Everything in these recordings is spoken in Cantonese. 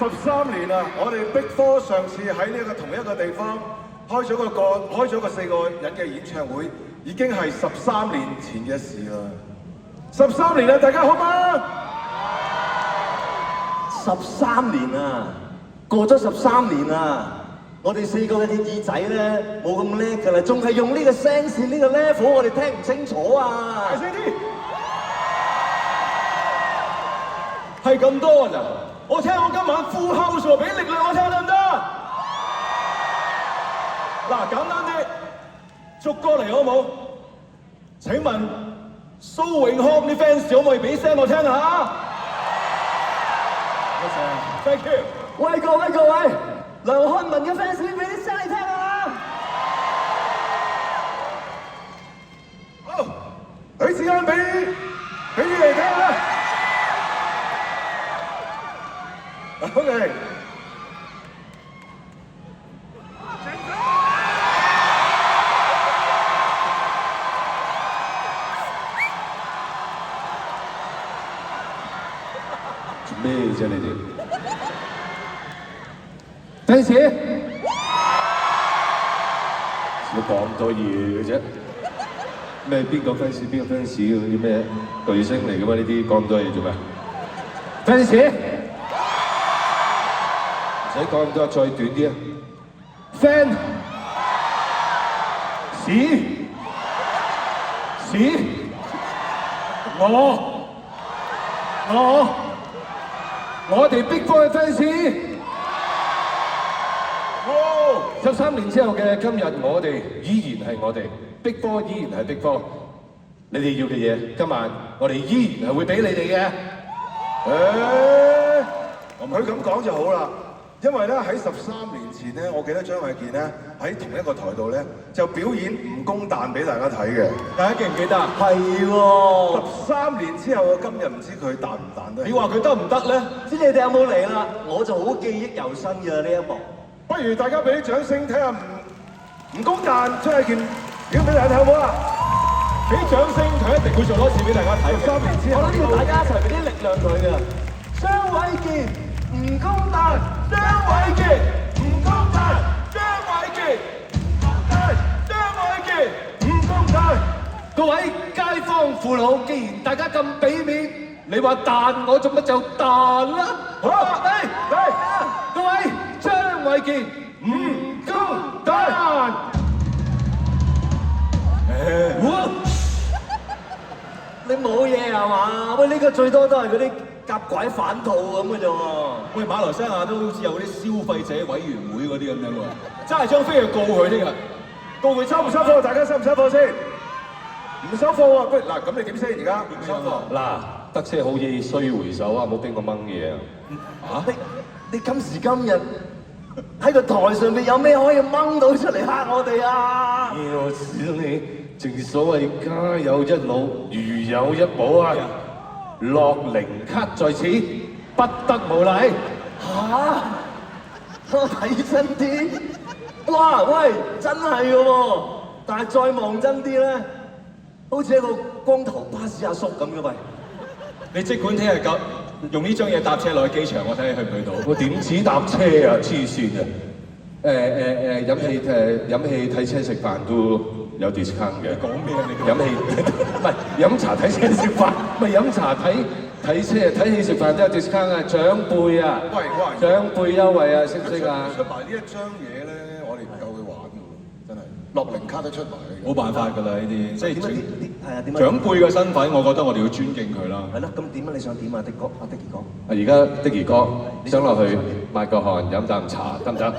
13年啦，我哋 Big Four 上次喺呢個同一個地方開咗個4個人嘅演唱會，已經係13年前嘅事啦。13年啦，大家好嗎？13年啊，過咗13年啊，我哋4個嘅啲耳仔咧冇咁叻㗎啦，仲係用呢個聲線呢個 level， 我哋聽唔清楚啊！大聲啲！係咁多㗎咋？我聽我今晚 full house 喎，俾力量我聽得唔得？嗱，簡單啲，逐個嚟好冇？請問蘇永康啲 fans 可唔可以俾聲我聽下？多謝 ，thank you。喂各位，梁漢文嘅 fans 俾啲聲你聽下。好，俾時間俾你嚟聽啦。OK。做咩啫你哋？fans，做乜講咁多嘢嘅啫？咩邊個 fans 邊個 fans 嗰啲咩巨星嚟㗎嘛？呢啲講咁多嘢做咩 ？fans，唔使講咁多，再短啲啊 ！fan， 我哋 Big Four 嘅 fans。13年之後嘅今日，我哋依然係我哋 Big Four， 依然係 Big Four。你哋要嘅嘢，今晚我哋依然係會俾你哋嘅。佢咁講就好啦，因為咧喺13年前咧，我記得張衛健咧喺同一個台度咧就表演蜈蚣彈俾大家睇嘅。大家記唔記得？係喎，13年之後嘅今日，唔知佢彈唔彈得？你話佢得唔得咧？知你哋有冇嚟啦？我就好記憶猶新㗎呢一幕。不如大家俾啲掌聲睇下蜈蚣彈張衛健表演俾大家睇好唔好啊？俾掌聲，佢一定會做多次俾大家睇。13年之後，我諗要大家一齊俾啲力量佢㗎。張衛健，蜈蚣彈，張衛健，蜈蚣彈，張衛健，張衛健，蜈蚣彈。各位街坊父老，既然大家咁俾面，你話彈我做乜就彈啦！好，嚟，各位張衛健，蜈蚣彈。你冇嘢係嘛？喂，呢個最多都係嗰啲夾拐反套咁嘅啫喎。喂，馬來西亞都好似有啲消費者委員會嗰啲咁樣喎，真係張飛去告佢添㗎，告佢收唔收貨？大家收唔收貨先？唔收貨喎，不如嗱，咁你點先而家？唔收貨。嗱，得車好嘢須回手啊！冇俾我掹嘢啊！你今時今日喺個台上面有咩可以掹到出嚟嚇我哋啊？要死你！正所謂家有一老，如有一寶啊！樂齡卡在此，不得無禮。嚇！我睇真啲，哇喂，真係嘅喎！但係再望真啲咧，好似一個光頭巴士阿叔咁嘅喂。你即管聽日夠用呢張嘢搭車落去機場，我睇你去唔去到？我點止搭車啊！黐線啊！飲氣睇車食飯都有 discount 嘅。講咩啊？你飲氣唔係飲茶睇車食飯，唔係飲茶睇車睇戲食飯都有 discount 啊！長輩啊，喂，長輩優惠啊，識唔識啊？出埋呢一張嘢咧，我哋唔夠佢玩㗎喎，真係。樂齡卡都出埋。冇辦法㗎啦，呢啲即係點啊？長輩嘅身份，我覺得我哋要尊敬佢啦。係咯，咁點啊？你想點啊？的哥，阿的兒哥。而家的兒哥想落去抹個汗飲啖茶得唔得？得，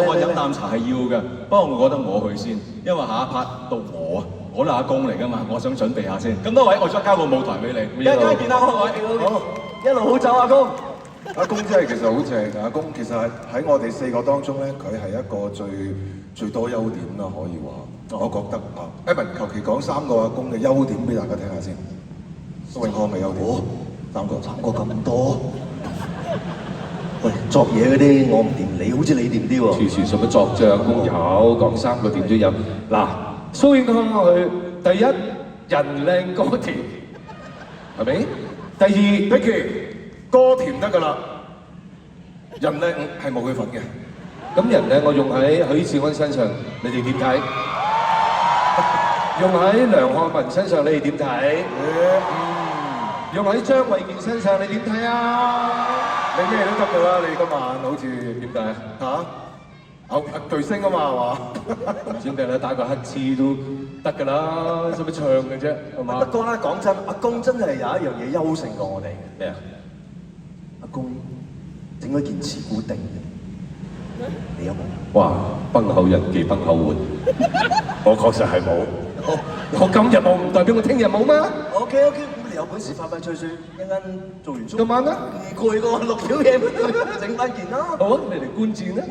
我飲啖茶係要嘅，不過我覺得我去先，因為下一 part 到我啊，我係阿公嚟㗎嘛，我想準備下先。咁多位，我想交個舞台俾你，一陣間見啦，各位。好，一路好走，阿公。阿公真係其實好正，阿公其實喺我哋4個當中咧，佢係一個最多優點啦，可以話。我覺得啊，Evan求其講3個阿公嘅優點俾大家聽下先。蘇永康嘅優點，3個咁多。喂，作嘢嗰啲我唔掂，你好似你掂啲喎。處處使乜作啫？阿公有講3個掂都有。嗱，蘇永康佢第一人靚歌甜，係咪？第二 Vicky 歌甜得㗎啦。人靚係冇佢份嘅。咁人靚我用喺許志安身上，你哋點睇？用喺梁漢文身上，你哋點睇？用喺張衛健身上，你點睇啊？你咩都得㗎啦，你今晚好似點解？巨星啊嘛係嘛？唔知點解啦，打個乞嗤都得㗎啦，使乜唱嘅啫？係嘛？不過咧，講真，阿公真係有一樣嘢優勝過我哋嘅。咩啊？阿公整咗件慈姑定嘅，你有冇？哇！崩口人忌崩口碗，我確實係冇。我今日冇唔代表我聽日冇嗎？ OK，咁你有本事快快脆脆，一陣做完今晚啊？唔攰過錄條嘢，整翻件啦。好啊，你嚟觀戰啦！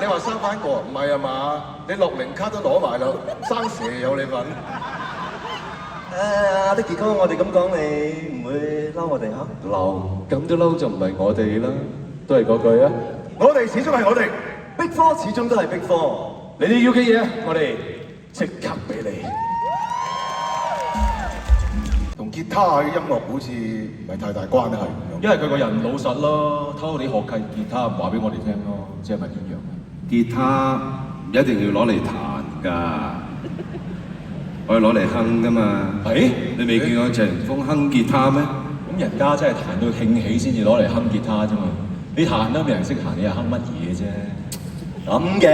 你話生翻個唔係啊嘛？你60卡都攞埋啦，生蛇有你份。阿迪傑哥，我哋咁講，你唔會嬲我哋嚇？嬲，咁都嬲就唔係我哋啦，都係嗰句啊！我哋始終係我哋，Big Four始終都係 Big Four。你哋要嘅嘢，我哋即刻俾你。同吉他嘅音樂好似唔係太大關係咁樣。因為佢個人老實咯，偷你學吉他話俾我哋聽咯，即係咪點樣？吉他唔一定要攞嚟彈㗎，可以攞嚟哼㗎嘛。誒，你未見過謝霆鋒哼吉他咩？咁人家真係彈到興起先至攞嚟哼吉他啫嘛。你彈都未人識彈，你又哼乜嘢啫？咁嘅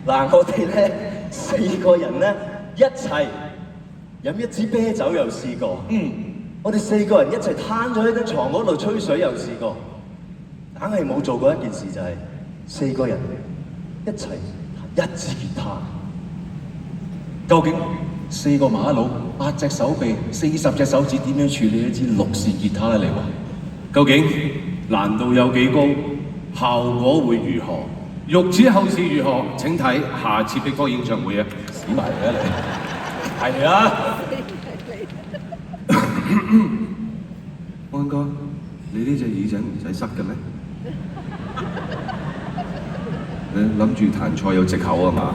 嗱，我哋咧4個人咧一齊飲一支啤酒又試過，我哋4個人一齊攤咗喺張床嗰度吹水又試過，硬係冇做過一件事就係4個人一齊彈一支吉他。究竟4個馬佬8隻手臂40隻手指點樣處理一支6弦吉他咧？你話究竟難度有幾高？效果會如何？欲知後事如何，請睇下次Big Four演唱會啊！死埋嚟啊你！係啊！安哥，你呢隻耳仔唔使塞嘅咩？你諗住彈錯有藉口啊嘛？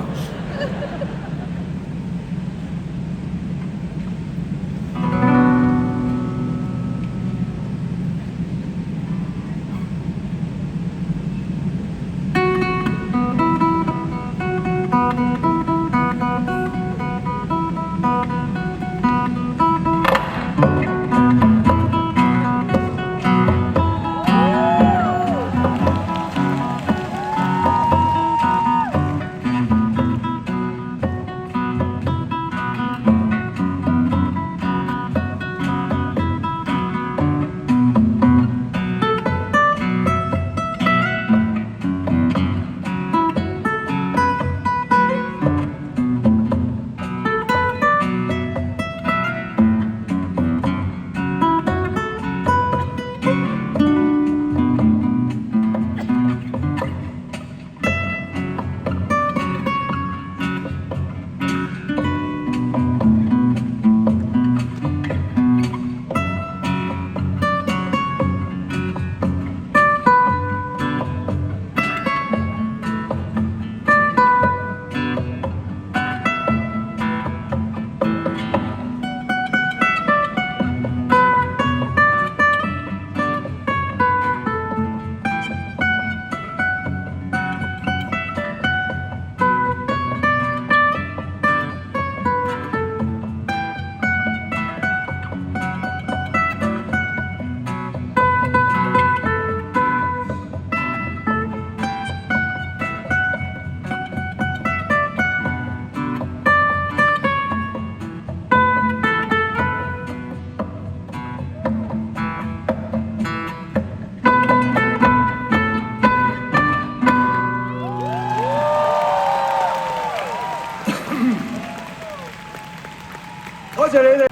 多謝你哋。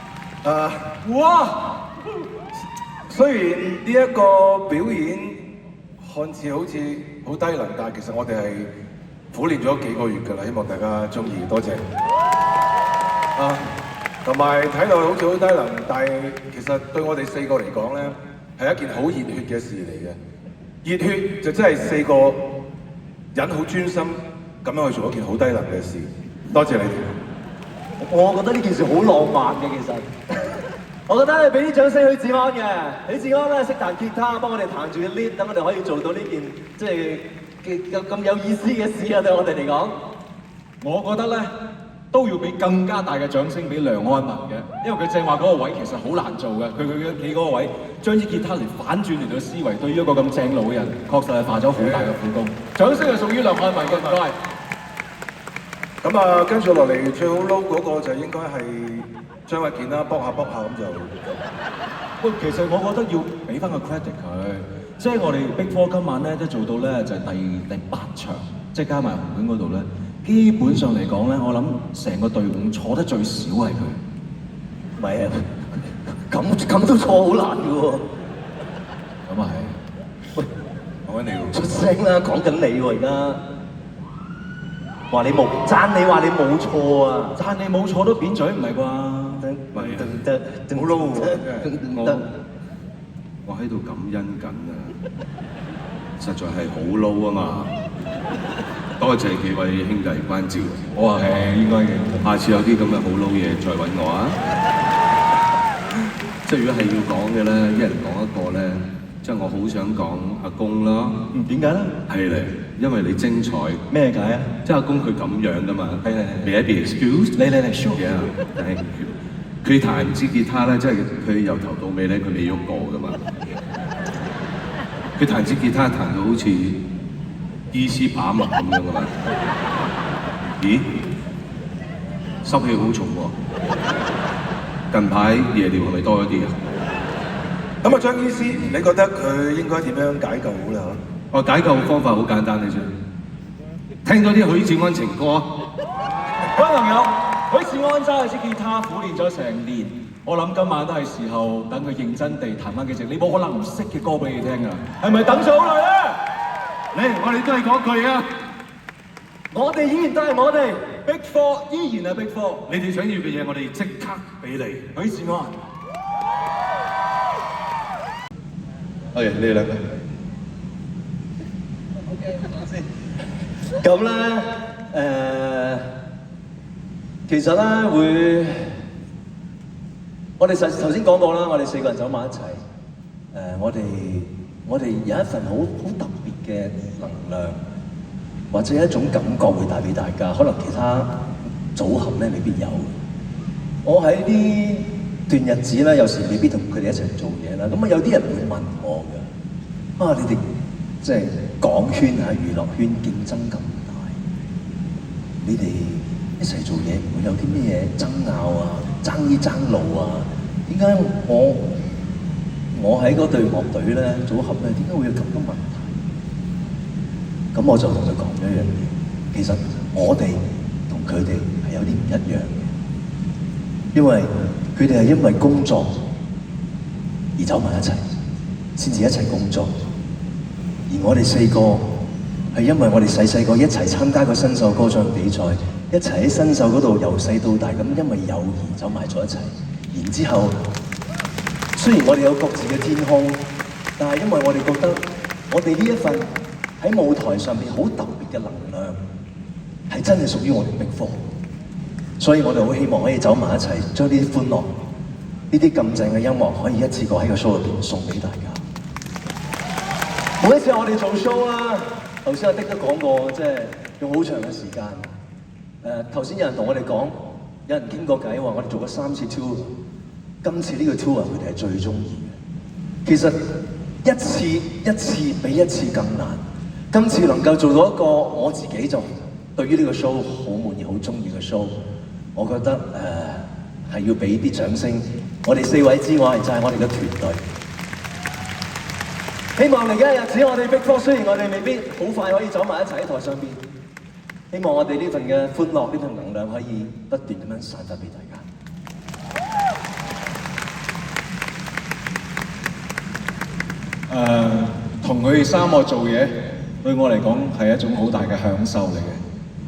哇！雖然呢一個表演看似好似好低能，但係其實我哋係苦練咗幾個月㗎啦，希望大家中意，多謝。同埋睇落好似好低能，但係其實對我哋4個嚟講咧，係一件好熱血嘅事嚟嘅。熱血就真係4個人好專心咁樣去做一件好低能嘅事。多謝你哋。我覺得呢件事好浪漫嘅，其實。我覺得你俾啲掌聲許志安嘅，許志安咧識彈吉他，幫我哋彈住個 lead，等我哋可以做到呢件即係咁有意思嘅事啊！對我哋嚟講，我覺得咧都要俾更加大嘅掌聲俾梁安文嘅，因為佢正話嗰個位其實好難做嘅，佢企嗰個位將支吉他嚟反轉嚟到思維，對於一個咁正路嘅人，確實係化咗好大嘅苦功。掌聲係屬於梁安文嘅，唔該。咁啊，跟住落嚟最好撈嗰個就應該係張衛健啦，卜下咁就。喂，其實我覺得要俾翻個 credit 佢，即係我哋 Big Four 今晚咧都做到咧就係第8場，即係加埋紅館嗰度咧，基本上嚟講咧，我諗成個隊伍錯得最少係佢。唔係啊，咁都錯好難嘅喎。咁啊係。喂，講緊你喎。出聲啦，講緊你喎而家。話你冇讚你話你冇錯啊！讚你冇錯都扁嘴唔係啩？好撈喎！我喺度感恩緊啊，實在係好撈啊嘛！多謝幾位兄弟關照，我話係應該嘅。下次有啲咁嘅好撈嘢再揾我啊！即係如果係要講嘅咧，一人講一個咧，即係我好想講阿公啦。點解咧？係咧，因為你精彩。咩解啊？即係阿公佢咁樣噶嘛。係。May I be excused？嚟 show。Yeah，thank you。佢彈唔支吉他咧，即係佢由頭到尾咧，佢未喐過噶嘛。佢彈支吉他彈到好似伊斯把脈咁樣噶嘛。咦？濕氣好重喎。近排夜尿係咪多咗啲啊？咁啊，張醫師，你覺得佢應該點樣解救好咧？我解救方法好簡單嘅啫，聽多啲許志安情歌。各位朋友，許志安揸住支吉他苦練咗成年，我諗今晚都係時候等佢認真地彈翻幾隻你冇可能唔識嘅歌俾你聽㗎，係咪等咗好耐咧？嚟，我哋都係講句啊，我哋依然都係我哋 Big Four 依然係 Big Four，你哋想要嘅嘢，我哋即刻俾你。許志安。你哋兩個。咁咧，其實咧會，我哋頭先講過啦，我哋4個人走埋一齊，我哋有一份好特別嘅能量，或者一種感覺會帶俾大家，可能其他組合咧未必有。我喺呢段日子咧，有時未必同佢哋一齊做嘢啦，咁啊有啲人會問我嘅，啊你哋即係港圈啊娛樂圈競爭咁大，你哋一齊做嘢唔會有啲咩嘢爭拗啊、爭呢爭路啊？點解我喺嗰隊樂隊咧組合咧，點解會有咁多問題？咁我就同佢講一樣嘢，其實我哋同佢哋係有啲唔一樣嘅，因為佢哋係因為工作而走埋一齊，先至一齊工作。而我哋4個係因為我哋細個一齊參加過新秀歌唱比賽，一齊喺新秀嗰度由細到大咁，因為友誼走埋咗一齊。然之後，雖然我哋有各自嘅天空，但係因為我哋覺得我哋呢一份喺舞台上面好特別嘅能量，係真係屬於我哋Big Four。所以我哋好希望可以走埋一齊，將呢啲歡樂、呢啲咁正嘅音樂，可以一次過喺個 show 入邊送俾大家。每一次我哋做 show 啦，頭先阿的都講過，即係用好長嘅時間。頭先有人同我哋講，有人傾過偈話，我哋做過3次 tour， 今次呢個 tour 佢哋係最中意嘅。其實一次比一次更難。今次能夠做到一個我自己就對於呢個 show 好滿意、好中意嘅 show， 我覺得係要俾啲掌聲。我哋4位之外，就係我哋嘅團隊。希望嚟緊嘅日子，我哋 Big Four 雖然我哋未必好快可以走埋一齊喺台上邊，希望我哋呢份嘅歡樂、呢份能量可以不斷咁樣散發俾大家。同佢哋3個做嘢，對我嚟講係一種好大嘅享受嚟嘅，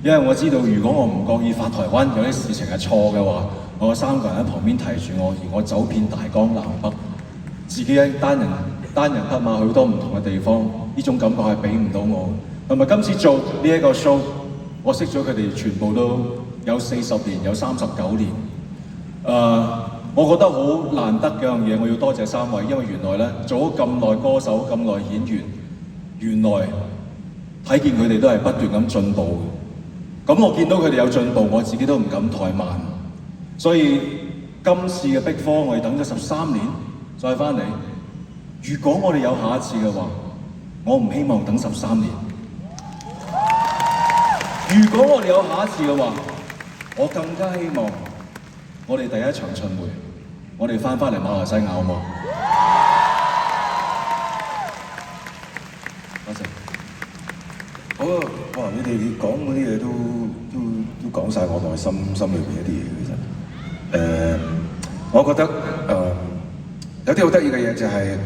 因為我知道如果我唔覺意發台灣有啲事情係錯嘅話，我3個人喺旁邊提住我，而我走遍大江南北，自己一單人匹馬去好多唔同嘅地方，呢種感覺係俾唔到我。同埋今次做呢一個 show， 我識咗佢哋全部都有40年，有39年。我覺得好難得嘅樣嘢，我要多謝三位，因為原來咧做咗咁耐歌手、咁耐演員，原來睇見佢哋都係不斷咁進步嘅。咁我見到佢哋有進步，我自己都唔敢怠慢。所以今次嘅 Big Four，我哋等咗13年再翻嚟。如果我哋有下一次嘅話，我唔希望等13年。如果我哋有下一次嘅話，我更加希望我哋第一場巡迴，我哋翻嚟馬來西亞好冇？多謝。好啊！哇！你哋講嗰啲嘢都講晒我內心裏邊一啲嘢其實。我覺得有啲好得意嘅嘢就係、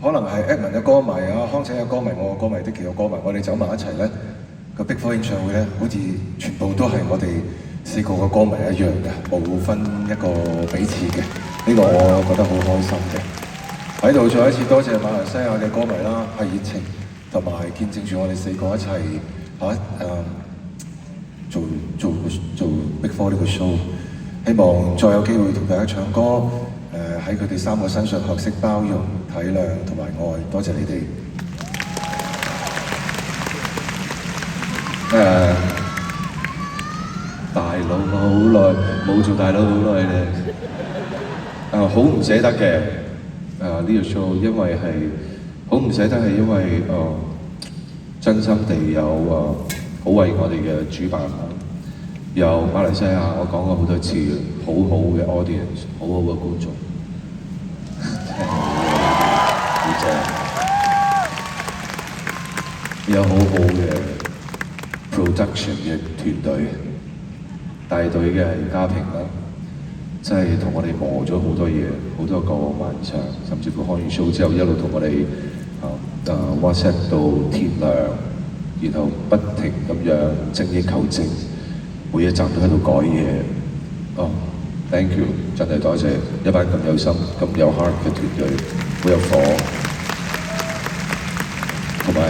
可能係 Edmond 嘅歌迷啊，康仔嘅歌迷，我嘅歌迷，Dicky嘅歌迷，我哋走埋一齊咧，個 Big Four 演唱會咧，好似全部都係我哋4個嘅歌迷一樣嘅，冇分一個彼此嘅，呢、個我覺得好開心嘅。喺度再一次多謝馬來西亞嘅歌迷啦，係熱情同埋見證住我哋4個一齊做 Big Four 呢個 show。希望再有機會同大家唱歌，喺佢哋3個身上學識包容、體諒同埋愛。多謝你哋。大佬好耐冇做大佬好耐咧，好唔捨得嘅呢個 show，因為係好唔捨得係因為真心地有好為我哋嘅主辦有馬來西亞，我講過好多次嘅，好好嘅 audience， 好好嘅觀眾，好正，有好好嘅 production 嘅團隊，帶隊嘅係家平啦，真係同我哋磨咗好多嘢，好多個晚上，甚至乎開完 show 之後一路同我哋WhatsApp 到天亮，然後不停咁樣精益求精。每一集都喺度改嘢，thank you， 真係多謝一班咁有心、咁有 heart 嘅團隊，好有火，同埋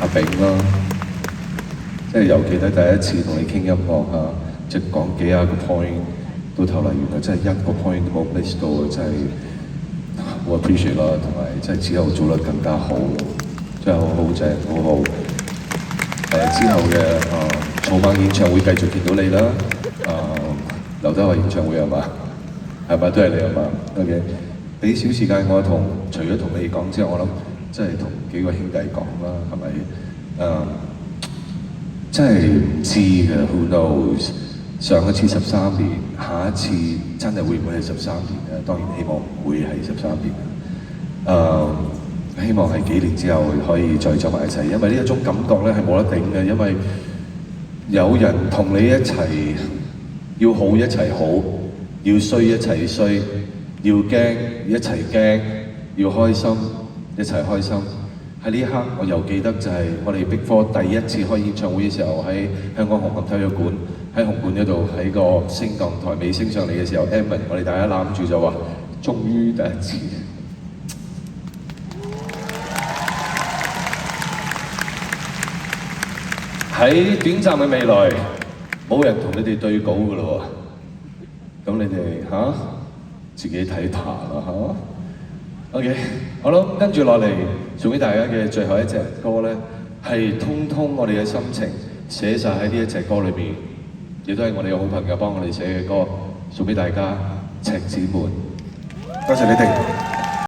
阿炳啦，即係尤其咧第一次同你傾音樂即係講幾廿個 point， 到頭嚟原來真係一個 point 都冇 miss 到，真係好 appreciate 啦，同埋真係之後做得更加好，真係好正，好好。之後嘅草蜢演唱會繼續見到你啦，劉德華演唱會係嘛？係咪都係你係嘛 ？OK， 俾少時間我除咗同你講之後，我諗即係同幾個兄弟講啦，係咪？真係唔知嘅 ，Who knows？ 上一次13年，下一次真係會唔會係13年咧？當然希望唔會係13年。希望係幾年之後可以再走埋一齊，因為呢一種感覺咧係冇得頂嘅，因為有人同你一齊，要好一齊好，要衰一齊衰，要驚一齊驚，要開心一齊開心。喺呢一刻，我又記得就係我哋 Big Four 第一次開演唱會嘅時候，喺香港紅磡體育館，喺紅館嗰度喺個升降台未升上嚟嘅時候 ，Edmond 我哋大家攬住就話，終於第一次。喺短暫嘅未來，冇人同你哋對稿㗎咯喎，咁你哋自己睇爬啦OK， 好啦，跟住落嚟送俾大家嘅最後一隻歌咧，係通通我哋嘅心情寫晒喺呢一隻歌裏面，亦都係我哋嘅好朋友幫我哋寫嘅歌，送俾大家赤子們。多謝你哋。